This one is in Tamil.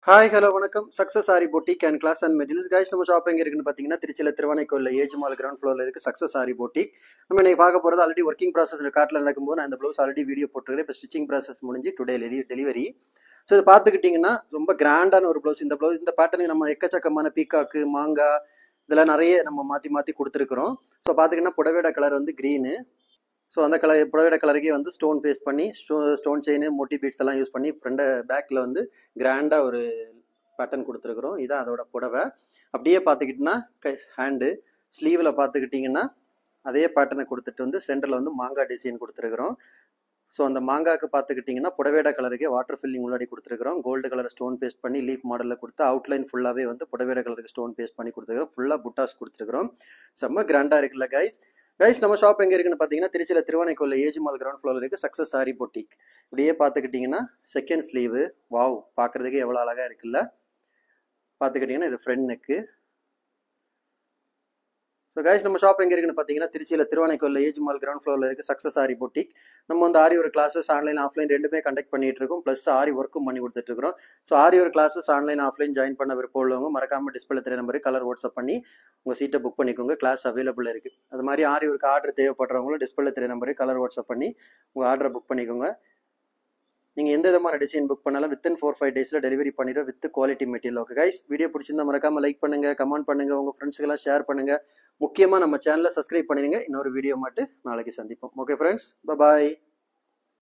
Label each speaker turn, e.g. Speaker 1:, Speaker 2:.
Speaker 1: ஹாய் ஹலோ வணக்கம் success Aari boutique and class and materials guys. நம்ம ஷாப் எங்கே இருக்குன்னு பார்த்தீங்கன்னா திருச்சியில் திருவானைக்கோயில் ஏஜ் மால் கிரவுண்ட் ஃப்ளோரில் இருக்குது சக்ஸஸ் ஆரி பொட்டிக். நம்ம இன்னைக்கு பார்க்க போகிறது ஆல்ரெடி ஒர்க்கிங் ப்ராசஸில் காட்டில் நடக்கும்போது நான் இந்த ப்ளவுஸ் ஆல்ரெடி வீடியோ போட்டுருக்கேன். இப்போ ஸ்டிச்சிங் ப்ராசஸ் முடிஞ்சு டுடே டெலிவரி. ஸோ இதை பார்த்துக்கிட்டிங்கன்னா ரொம்ப கிராண்டான ஒரு ப்ளவுஸ். இந்த பேட்டர்னில் நம்ம எக்கச்சக்கமான பீக்காக்கு மாங்காய் இதெல்லாம் நிறைய நம்ம மாற்றி மாற்றி கொடுத்துருக்குறோம். ஸோ பார்த்துக்கிங்கன்னா புடவையோட கலர் வந்து க்ரீனு. ஸோ அந்த புடவையோட கலருக்கே வந்து ஸ்டோன் பேஸ்ட் பண்ணி ஸ்டோன் செயின் மோட்டி பீட்ஸ் எல்லாம் யூஸ் பண்ணி ஃப்ரெண்டு பேக்கில் வந்து கிராண்டாக ஒரு பேட்டர்ன் கொடுத்துருக்குறோம். இதான் அதோட புடவை. அப்படியே பார்த்துக்கிட்டிங்கன்னா ஹேண்டு ஸ்லீவில் பார்த்துக்கிட்டிங்கன்னா அதே பேட்டர்னை கொடுத்துட்டு வந்து சென்டரில் வந்து மாங்காய் டிசைன் கொடுத்துருக்குறோம். ஸோ அந்த மாங்காய்க்கு பார்த்துக்கிட்டிங்கன்னா புடவையோட கலருக்கே வாட்டர் ஃபில்லிங் முன்னாடி கொடுத்துருக்குறோம். கோல்டு கலர் ஸ்டோன் பேஸ்ட் பண்ணி லீஃப் மாடலில் கொடுத்து அவுட்லைன் ஃபுல்லாகவே வந்து புடவையோட கலருக்கு ஸ்டோன் பேஸ்ட் பண்ணி கொடுத்துருக்குறோம். ஃபுல்லாக புட்டாஸ் கொடுத்துருக்குறோம். செம்ம கிராண்டாக இருக்குல்ல கைஸ். நம்ம ஷாப் எங்கே இருக்குன்னு பார்த்தீங்கன்னா திருச்சியில் திருவானைக்கோயில் ஏஜ் மால் கிரவுண்ட் ஃப்ளோரில் இருக்குது சக்ஸஸ் ஆரி பொட்டிக். இப்படியே பார்த்துக்கிட்டிங்கன்னா செகண்ட் ஸ்லீவு வாவ் பார்க்குறதுக்கு எவ்வளோ அழகாக இருக்குல்ல. பார்த்துக்கிட்டிங்கன்னா இது ஃப்ரண்ட் நெக்கு. ஸோ கைஸ் நம்ம ஷாப் எங்கே இருக்குன்னு பார்த்தீங்கன்னா திருச்சியில் திருவானைக்கோயில் ஏஜ் மால் கிரவுண்ட் ஃப்ளோரில் இருக்குது சக்ஸஸ் ஆரி பொட்டிக். நம்ம வந்து ஆரி ஒரு கிளாஸஸ் ஆன்லைன் ஆஃப்லைன் ரெண்டுமே கண்டக்ட் பண்ணிட்டு இருக்கோம். ப்ளஸ் ஆரி ஒர்க்கும் பண்ணி கொடுத்துட்ருக்கோம். ஸோ ஆரி ஒரு கிளாஸஸ் ஆன்லைன் ஆஃப்லைன் ஜாயின் பண்ண விருப்பம் உள்ளவங்க மறக்காமல் டிஸ்பிளே தெரிய நம்பருக்கு கலர் வாட்ஸ்அப் பண்ணி உங்கள் சீட்டை புக் பண்ணிக்கோங்க. கிளாஸ் அவைலபிள் இருக்குது. அது மாதிரி ஆரி ஒர்க்கு ஆர்டர் தேவைப்படுறவங்களும் டிஸ்பிளே தெரிய நம்பருக்கு கலர் வாட்ஸ்அப் பண்ணி உங்கள் ஆர்டரை புக் பண்ணிக்கோங்க. நீங்கள் எந்த விதமான டிசைன் புக் பண்ணாலும் வித்தின் 4-5 டேஸில் டெலிவரி பண்ணிடுவோம் with quality material. Okay guys, video பிடிச்சிருந்தா மறக்காமல் லைக் பண்ணுங்கள், கமெண்ட் பண்ணுங்கள், உங்கள் ஃப்ரெண்ட்ஸுக்கெல்லாம் ஷேர் பண்ணுங்கள். முக்கியமாக நம்ம சேனலை சப்ஸ்கிரைப் பண்ணிடுங்க. இன்னொரு வீடியோ மட்டும் நாளைக்கு சந்திப்போம். ஓகே ஃப்ரெண்ட்ஸ், பாய்.